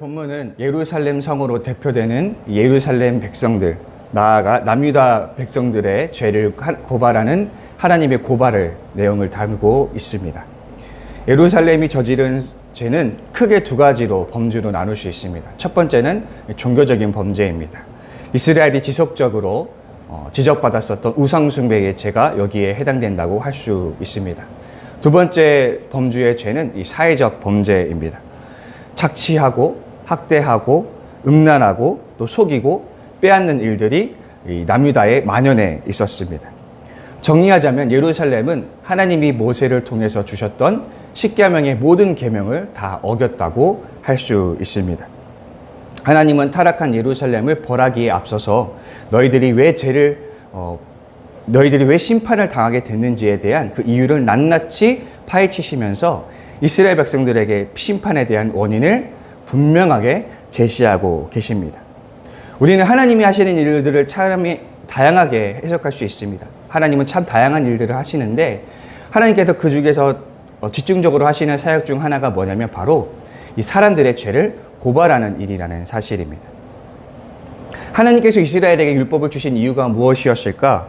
본문은 예루살렘 성으로 대표되는 예루살렘 백성들, 나아가 남유다 백성들의 죄를 고발하는 하나님의 고발을 내용을 담고 있습니다. 예루살렘이 저지른 죄는 크게 두 가지로 범주로 나눌 수 있습니다. 첫 번째는 종교적인 범죄입니다. 이스라엘이 지속적으로 지적받았었던 우상숭배의 죄가 여기에 해당된다고 할 수 있습니다. 두 번째 범주의 죄는 이 사회적 범죄입니다. 착취하고 학대하고 음란하고 또 속이고 빼앗는 일들이 이 남유다에 만연해 있었습니다. 정리하자면 예루살렘은 하나님이 모세를 통해서 주셨던 십계명의 모든 계명을 다 어겼다고 할 수 있습니다. 하나님은 타락한 예루살렘을 벌하기에 앞서서 너희들이 왜 심판을 당하게 됐는지에 대한 그 이유를 낱낱이 파헤치시면서 이스라엘 백성들에게 심판에 대한 원인을 분명하게 제시하고 계십니다. 우리는 하나님이 하시는 일들을 참 다양하게 해석할 수 있습니다. 하나님은 참 다양한 일들을 하시는데 하나님께서 그 중에서 집중적으로 하시는 사역 중 하나가 뭐냐면 바로 이 사람들의 죄를 고발하는 일이라는 사실입니다. 하나님께서 이스라엘에게 율법을 주신 이유가 무엇이었을까?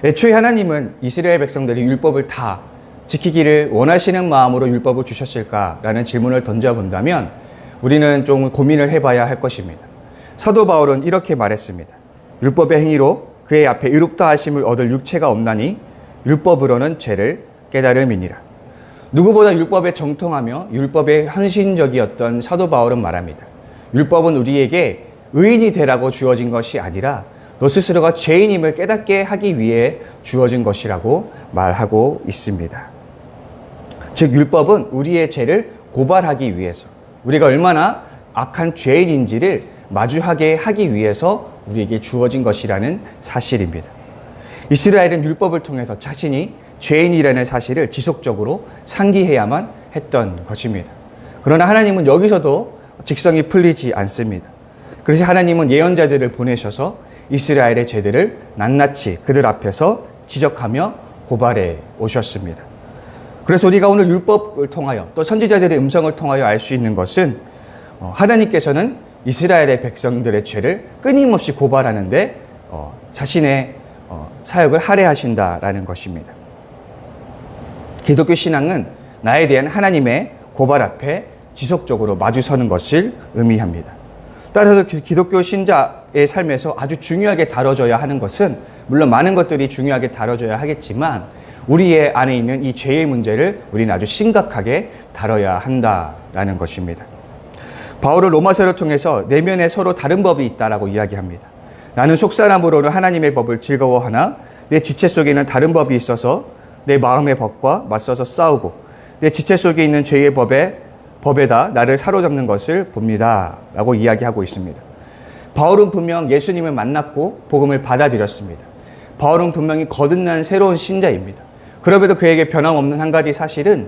애초에 하나님은 이스라엘 백성들이 율법을 다 지키기를 원하시는 마음으로 율법을 주셨을까라는 질문을 던져본다면 우리는 좀 고민을 해봐야 할 것입니다. 사도 바울은 이렇게 말했습니다. 율법의 행위로 그의 앞에 의롭다 하심을 얻을 육체가 없나니 율법으로는 죄를 깨달음이니라. 누구보다 율법에 정통하며 율법에 헌신적이었던 사도 바울은 말합니다. 율법은 우리에게 의인이 되라고 주어진 것이 아니라 너 스스로가 죄인임을 깨닫게 하기 위해 주어진 것이라고 말하고 있습니다. 즉 율법은 우리의 죄를 고발하기 위해서, 우리가 얼마나 악한 죄인인지를 마주하게 하기 위해서 우리에게 주어진 것이라는 사실입니다. 이스라엘은 율법을 통해서 자신이 죄인이라는 사실을 지속적으로 상기해야만 했던 것입니다. 그러나 하나님은 여기서도 직성이 풀리지 않습니다. 그래서 하나님은 예언자들을 보내셔서 이스라엘의 죄들을 낱낱이 그들 앞에서 지적하며 고발해 오셨습니다. 그래서 우리가 오늘 율법을 통하여 또 선지자들의 음성을 통하여 알 수 있는 것은 하나님께서는 이스라엘의 백성들의 죄를 끊임없이 고발하는데 자신의 사역을 할애하신다라는 것입니다. 기독교 신앙은 나에 대한 하나님의 고발 앞에 지속적으로 마주서는 것을 의미합니다. 따라서 기독교 신자의 삶에서 아주 중요하게 다뤄져야 하는 것은 물론 많은 것들이 중요하게 다뤄져야 하겠지만 우리의 안에 있는 이 죄의 문제를 우리는 아주 심각하게 다뤄야 한다라는 것입니다. 바울은 로마서를 통해서 내면에 서로 다른 법이 있다라고 이야기합니다. 나는 속사람으로는 하나님의 법을 즐거워하나 내 지체 속에는 다른 법이 있어서 내 마음의 법과 맞서서 싸우고 내 지체 속에 있는 죄의 법에다 나를 사로잡는 것을 봅니다 라고 이야기하고 있습니다. 바울은 분명 예수님을 만났고 복음을 받아들였습니다. 바울은 분명히 거듭난 새로운 신자입니다. 그럼에도 그에게 변함없는 한 가지 사실은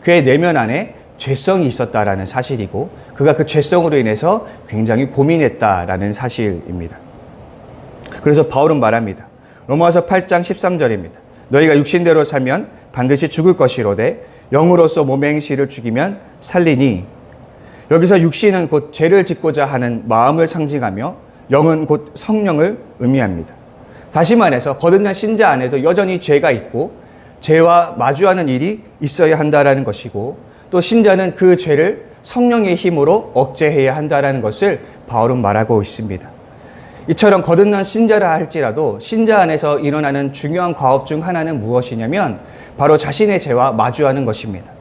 그의 내면 안에 죄성이 있었다라는 사실이고 그가 그 죄성으로 인해서 굉장히 고민했다라는 사실입니다. 그래서 바울은 말합니다. 로마서 8장 13절입니다. 너희가 육신대로 살면 반드시 죽을 것이로되 영으로서 몸의 행실을 죽이면 살리니. 여기서 육신은 곧 죄를 짓고자 하는 마음을 상징하며 영은 곧 성령을 의미합니다. 다시 말해서 거듭난 신자 안에도 여전히 죄가 있고 죄와 마주하는 일이 있어야 한다라는 것이고 또 신자는 그 죄를 성령의 힘으로 억제해야 한다라는 것을 바울은 말하고 있습니다. 이처럼 거듭난 신자라 할지라도 신자 안에서 일어나는 중요한 과업 중 하나는 무엇이냐면 바로 자신의 죄와 마주하는 것입니다.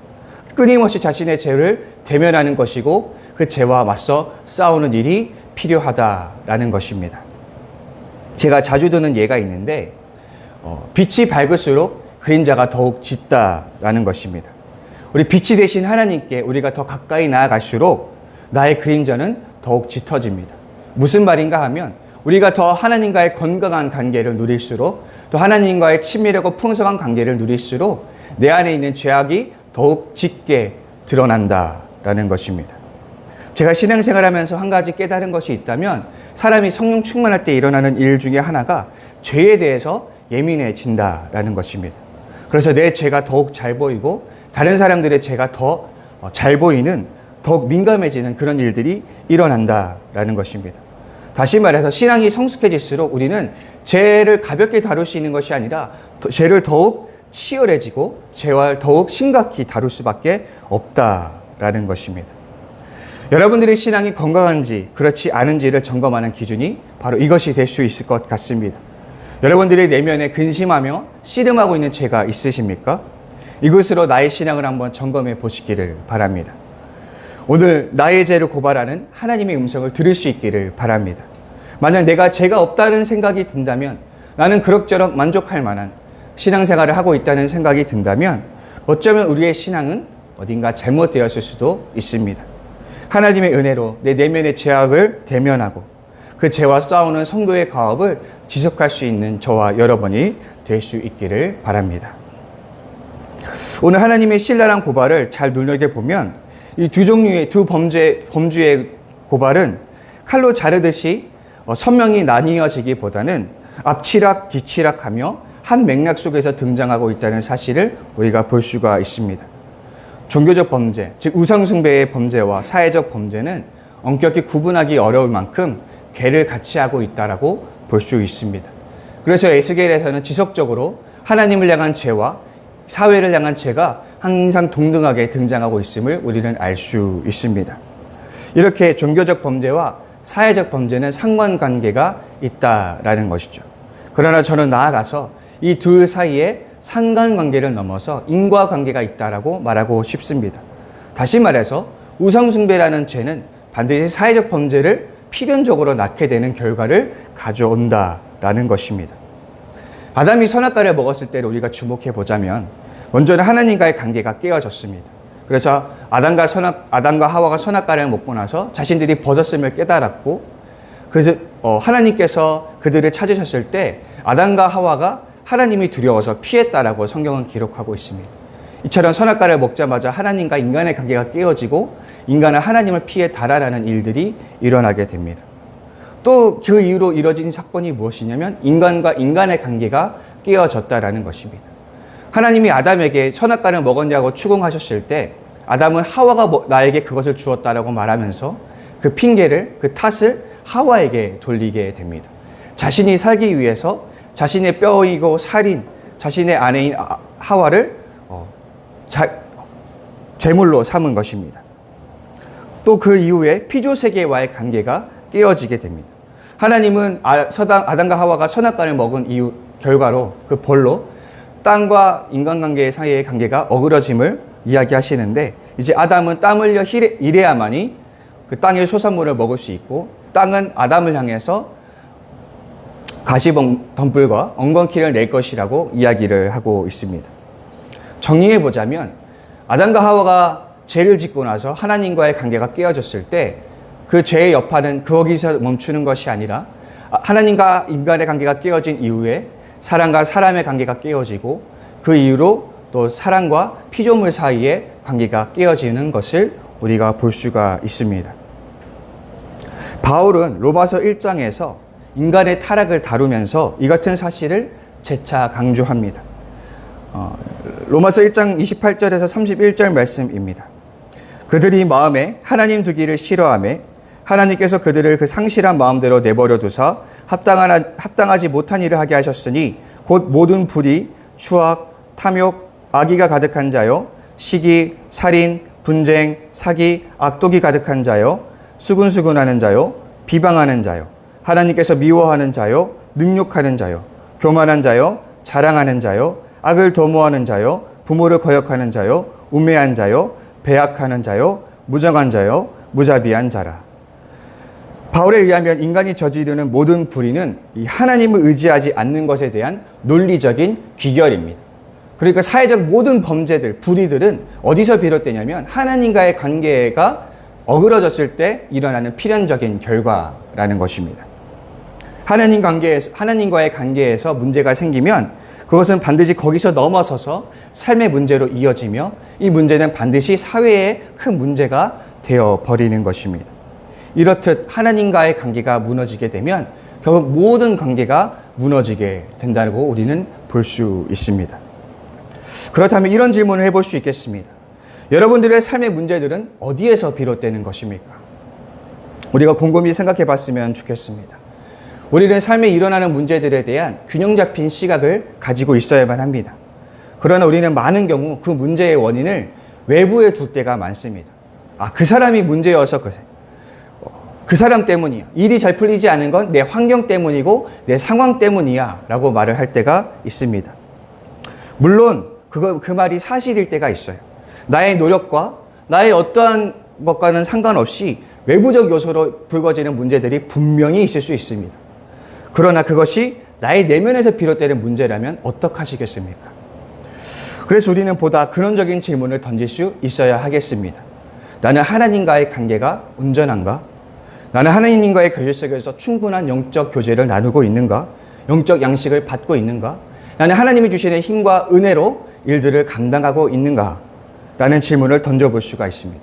끊임없이 자신의 죄를 대면하는 것이고 그 죄와 맞서 싸우는 일이 필요하다라는 것입니다. 제가 자주 드는 예가 있는데 빛이 밝을수록 그림자가 더욱 짙다라는 것입니다. 우리 빛이 되신 하나님께 우리가 더 가까이 나아갈수록 나의 그림자는 더욱 짙어집니다. 무슨 말인가 하면 우리가 더 하나님과의 건강한 관계를 누릴수록 또 하나님과의 친밀하고 풍성한 관계를 누릴수록 내 안에 있는 죄악이 더욱 짙게 드러난다라는 것입니다. 제가 신앙생활하면서 한 가지 깨달은 것이 있다면 사람이 성령 충만할 때 일어나는 일 중에 하나가 죄에 대해서 예민해진다라는 것입니다. 그래서 내 죄가 더욱 잘 보이고 다른 사람들의 죄가 더 잘 보이는 더욱 민감해지는 그런 일들이 일어난다라는 것입니다. 다시 말해서 신앙이 성숙해질수록 우리는 죄를 가볍게 다룰 수 있는 것이 아니라 죄를 더욱 치열해지고 죄와 더욱 심각히 다룰 수밖에 없다라는 것입니다. 여러분들의 신앙이 건강한지 그렇지 않은지를 점검하는 기준이 바로 이것이 될 수 있을 것 같습니다. 여러분들의 내면에 근심하며 씨름하고 있는 죄가 있으십니까? 이것으로 나의 신앙을 한번 점검해 보시기를 바랍니다. 오늘 나의 죄를 고발하는 하나님의 음성을 들을 수 있기를 바랍니다. 만약 내가 죄가 없다는 생각이 든다면, 나는 그럭저럭 만족할 만한 신앙생활을 하고 있다는 생각이 든다면 어쩌면 우리의 신앙은 어딘가 잘못되었을 수도 있습니다. 하나님의 은혜로 내 내면의 죄악을 대면하고 그 죄와 싸우는 성도의 가업을 지속할 수 있는 저와 여러분이 될 수 있기를 바랍니다. 오늘 하나님의 신랄한 고발을 잘 눈여겨보면 이 두 종류의 범주의 고발은 칼로 자르듯이 선명히 나뉘어지기보다는 앞치락 뒤치락하며 한 맥락 속에서 등장하고 있다는 사실을 우리가 볼 수가 있습니다. 종교적 범죄, 즉 우상숭배의 범죄와 사회적 범죄는 엄격히 구분하기 어려울 만큼 괴를 같이 하고 있다라고 볼 수 있습니다. 그래서 에스겔에서는 지속적으로 하나님을 향한 죄와 사회를 향한 죄가 항상 동등하게 등장하고 있음을 우리는 알 수 있습니다. 이렇게 종교적 범죄와 사회적 범죄는 상관관계가 있다라는 것이죠. 그러나 저는 나아가서 이 둘 사이에 상관관계를 넘어서 인과관계가 있다라고 말하고 싶습니다. 다시 말해서 우상숭배라는 죄는 반드시 사회적 범죄를 필연적으로 낳게 되는 결과를 가져온다라는 것입니다. 아담이 선악과를 먹었을 때를 우리가 주목해 보자면 먼저는 하나님과의 관계가 깨어졌습니다. 그래서 아담과 하와가 선악과를 먹고 나서 자신들이 벗었음을 깨달았고 하나님께서 그들을 찾으셨을 때 아담과 하와가 하나님이 두려워서 피했다라고 성경은 기록하고 있습니다. 이처럼 선악과를 먹자마자 하나님과 인간의 관계가 깨어지고 인간은 하나님을 피해 달아나는 일들이 일어나게 됩니다. 또 그 이후로 이뤄진 사건이 무엇이냐면 인간과 인간의 관계가 깨어졌다라는 것입니다. 하나님이 아담에게 선악과를 먹었냐고 추궁하셨을 때 아담은 하와가 나에게 그것을 주었다라고 말하면서 그 핑계를, 그 탓을 하와에게 돌리게 됩니다. 자신이 살기 위해서 자신의 뼈이고 살인, 자신의 아내인 하와를 제물로 삼은 것입니다. 또 그 이후에 피조세계와의 관계가 깨어지게 됩니다. 하나님은 아담과 하와가 선악과를 먹은 이후 결과로 그 벌로 땅과 인간관계 사이의 관계가 어그러짐을 이야기하시는데 이제 아담은 땀 흘려 일해야만이 그 땅의 소산물을 먹을 수 있고 땅은 아담을 향해서 가시덤불과 엉겅퀴를 낼 것이라고 이야기를 하고 있습니다. 정리해보자면 아담과 하와가 죄를 짓고 나서 하나님과의 관계가 깨어졌을 때 그 죄의 여파는 거기서 멈추는 것이 아니라 하나님과 인간의 관계가 깨어진 이후에 사람과 사람의 관계가 깨어지고 그 이후로 또 사람과 피조물 사이의 관계가 깨어지는 것을 우리가 볼 수가 있습니다. 바울은 로마서 1장에서 인간의 타락을 다루면서 이 같은 사실을 재차 강조합니다. 로마서 1장 28절에서 31절 말씀입니다. 그들이 마음에 하나님 두기를 싫어하며 하나님께서 그들을 그 상실한 마음대로 내버려 두사 합당하지 못한 일을 하게 하셨으니 곧 모든 불의, 추악, 탐욕, 악의가 가득한 자요, 시기, 살인, 분쟁, 사기, 악독이 가득한 자요, 수근수근하는 자요, 비방하는 자요, 하나님께서 미워하는 자요, 능욕하는 자요, 교만한 자요, 자랑하는 자요, 악을 도모하는 자요, 부모를 거역하는 자요, 우매한 자요, 배약하는 자요, 무정한 자요, 무자비한 자라. 바울에 의하면 인간이 저지르는 모든 불의는 이 하나님을 의지하지 않는 것에 대한 논리적인 귀결입니다. 그러니까 사회적 모든 범죄들, 불의들은 어디서 비롯되냐면 하나님과의 관계가 어그러졌을 때 일어나는 필연적인 결과라는 것입니다. 하나님과의 관계에서 문제가 생기면 그것은 반드시 거기서 넘어서서 삶의 문제로 이어지며 이 문제는 반드시 사회의 큰 문제가 되어버리는 것입니다. 이렇듯 하나님과의 관계가 무너지게 되면 결국 모든 관계가 무너지게 된다고 우리는 볼 수 있습니다. 그렇다면 이런 질문을 해볼 수 있겠습니다. 여러분들의 삶의 문제들은 어디에서 비롯되는 것입니까? 우리가 곰곰이 생각해 봤으면 좋겠습니다. 우리는 삶에 일어나는 문제들에 대한 균형 잡힌 시각을 가지고 있어야만 합니다. 그러나 우리는 많은 경우 그 문제의 원인을 외부에 둘 때가 많습니다. 그 사람이 문제여서 그래. 그 사람 때문이야. 일이 잘 풀리지 않은 건 내 환경 때문이고 내 상황 때문이야 라고 말을 할 때가 있습니다. 물론 그 말이 사실일 때가 있어요. 나의 노력과 나의 어떠한 것과는 상관없이 외부적 요소로 불거지는 문제들이 분명히 있을 수 있습니다. 그러나 그것이 나의 내면에서 비롯되는 문제라면 어떡하시겠습니까? 그래서 우리는 보다 근원적인 질문을 던질 수 있어야 하겠습니다. 나는 하나님과의 관계가 온전한가? 나는 하나님과의 관계 속에서 충분한 영적 교제를 나누고 있는가? 영적 양식을 받고 있는가? 나는 하나님이 주시는 힘과 은혜로 일들을 감당하고 있는가? 라는 질문을 던져볼 수가 있습니다.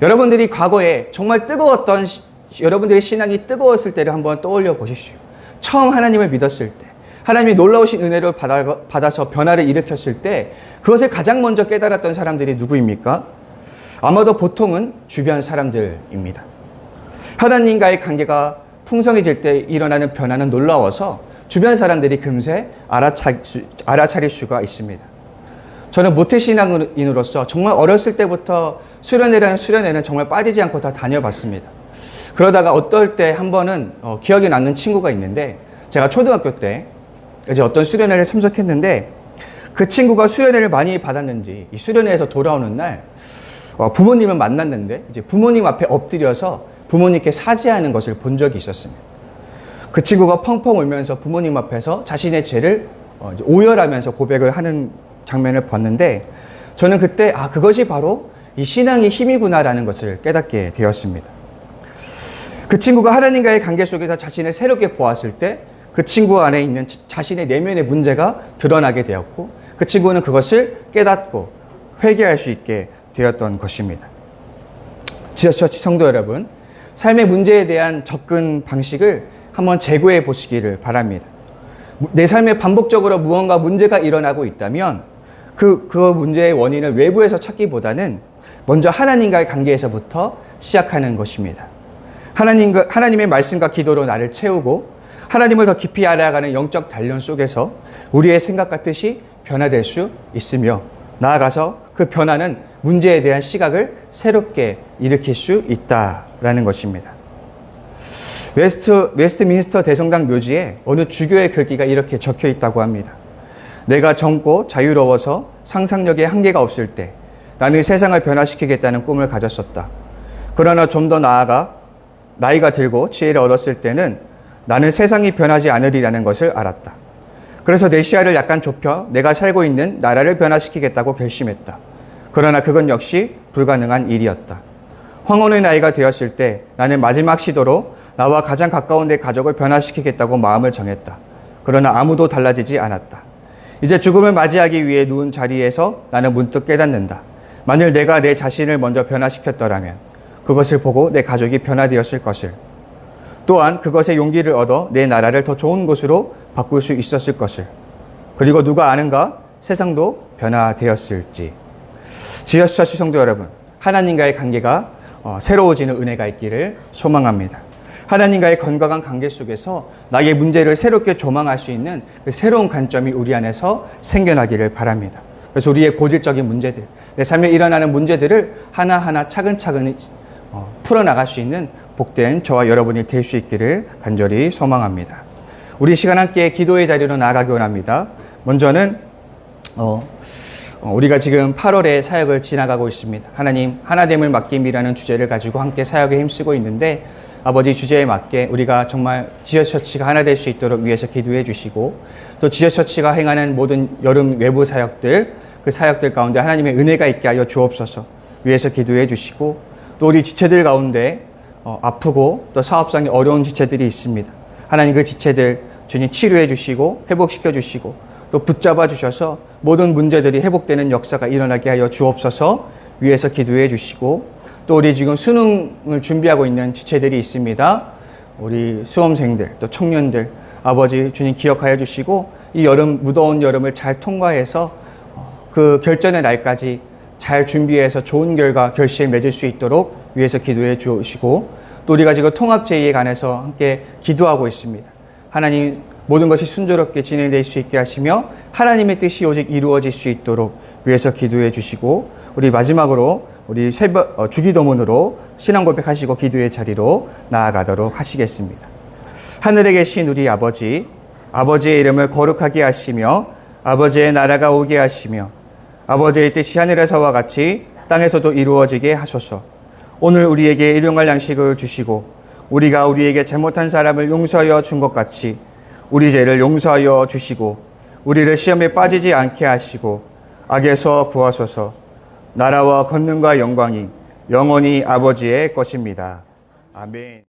여러분들이 과거에 정말 뜨거웠던, 여러분들의 신앙이 뜨거웠을 때를 한번 떠올려 보십시오. 처음 하나님을 믿었을 때, 하나님이 놀라우신 은혜를 받아서 변화를 일으켰을 때 그것을 가장 먼저 깨달았던 사람들이 누구입니까? 아마도 보통은 주변 사람들입니다. 하나님과의 관계가 풍성해질 때 일어나는 변화는 놀라워서 주변 사람들이 금세 알아차릴 수가 있습니다. 저는 모태신앙인으로서 정말 어렸을 때부터 수련회는 정말 빠지지 않고 다 다녀봤습니다. 그러다가 어떨 때 한 번은 기억에 남는 친구가 있는데, 제가 초등학교 때 이제 어떤 수련회를 참석했는데 그 친구가 수련회를 많이 받았는지 이 수련회에서 돌아오는 날 부모님을 만났는데 이제 부모님 앞에 엎드려서 부모님께 사죄하는 것을 본 적이 있었습니다. 그 친구가 펑펑 울면서 부모님 앞에서 자신의 죄를 오열하면서 고백을 하는 장면을 봤는데, 저는 그때 그것이 바로 이 신앙의 힘이구나라는 것을 깨닫게 되었습니다. 그 친구가 하나님과의 관계 속에서 자신을 새롭게 보았을 때 그 친구 안에 있는 자신의 내면의 문제가 드러나게 되었고, 그 친구는 그것을 깨닫고 회개할 수 있게 되었던 것입니다. 지어처치 성도 여러분, 삶의 문제에 대한 접근 방식을 한번 재고해 보시기를 바랍니다. 내 삶에 반복적으로 무언가 문제가 일어나고 있다면 그 문제의 원인을 외부에서 찾기보다는 먼저 하나님과의 관계에서부터 시작하는 것입니다. 하나님의 말씀과 기도로 나를 채우고 하나님을 더 깊이 알아가는 영적 단련 속에서 우리의 생각과 뜻이 변화될 수 있으며, 나아가서 그 변화는 문제에 대한 시각을 새롭게 일으킬 수 있다라는 것입니다. 웨스트민스터 대성당 묘지에 어느 주교의 글귀가 이렇게 적혀 있다고 합니다. 내가 젊고 자유로워서 상상력에 한계가 없을 때 나는 세상을 변화시키겠다는 꿈을 가졌었다. 그러나 좀 더 나아가 나이가 들고 지혜를 얻었을 때는 나는 세상이 변하지 않으리라는 것을 알았다. 그래서 내 시야를 약간 좁혀 내가 살고 있는 나라를 변화시키겠다고 결심했다. 그러나 그건 역시 불가능한 일이었다. 황혼의 나이가 되었을 때 나는 마지막 시도로 나와 가장 가까운 내 가족을 변화시키겠다고 마음을 정했다. 그러나 아무도 달라지지 않았다. 이제 죽음을 맞이하기 위해 누운 자리에서 나는 문득 깨닫는다. 만일 내가 내 자신을 먼저 변화시켰더라면 그것을 보고 내 가족이 변화되었을 것을, 또한 그것에 용기를 얻어 내 나라를 더 좋은 곳으로 바꿀 수 있었을 것을, 그리고 누가 아는가? 세상도 변화되었을지. 지어처치 성도 여러분, 하나님과의 관계가 새로워지는 은혜가 있기를 소망합니다. 하나님과의 건강한 관계 속에서 나의 문제를 새롭게 조망할 수 있는 그 새로운 관점이 우리 안에서 생겨나기를 바랍니다. 그래서 우리의 고질적인 문제들, 내 삶에 일어나는 문제들을 하나하나 차근차근 풀어나갈 수 있는 복된 저와 여러분이 될 수 있기를 간절히 소망합니다. 우리 시간 함께 기도의 자리로 나아가기 원합니다. 먼저는 우리가 지금 8월에 사역을 지나가고 있습니다. 하나님, 하나됨을 맡김이라는 주제를 가지고 함께 사역에 힘쓰고 있는데, 아버지 주제에 맞게 우리가 정말 지어처치가 하나 될 수 있도록 위해서 기도해 주시고, 또 지어처치가 행하는 모든 여름 외부 사역들, 그 사역들 가운데 하나님의 은혜가 있게 하여 주옵소서 위해서 기도해 주시고, 또 우리 지체들 가운데 아프고 또 사업상에 어려운 지체들이 있습니다. 하나님, 그 지체들 주님 치료해 주시고 회복시켜 주시고 또 붙잡아 주셔서 모든 문제들이 회복되는 역사가 일어나게 하여 주옵소서 위해서 기도해 주시고, 또 우리 지금 수능을 준비하고 있는 지체들이 있습니다. 우리 수험생들 또 청년들 아버지 주님 기억하여 주시고, 이 여름, 무더운 여름을 잘 통과해서 그 결전의 날까지 잘 준비해서 좋은 결과, 결실 맺을 수 있도록 위해서 기도해 주시고, 또 우리가 지금 통합제의에 관해서 함께 기도하고 있습니다. 하나님, 모든 것이 순조롭게 진행될 수 있게 하시며 하나님의 뜻이 오직 이루어질 수 있도록 위해서 기도해 주시고, 우리 마지막으로 우리 주기도문으로 신앙 고백하시고 기도의 자리로 나아가도록 하시겠습니다. 하늘에 계신 우리 아버지, 아버지의 이름을 거룩하게 하시며 아버지의 나라가 오게 하시며 아버지의 뜻이 하늘에서와 같이 땅에서도 이루어지게 하소서. 오늘 우리에게 일용할 양식을 주시고 우리가 우리에게 잘못한 사람을 용서하여 준 것 같이 우리 죄를 용서하여 주시고 우리를 시험에 빠지지 않게 하시고 악에서 구하소서. 나라와 권능과 영광이 영원히 아버지의 것입니다. 아멘.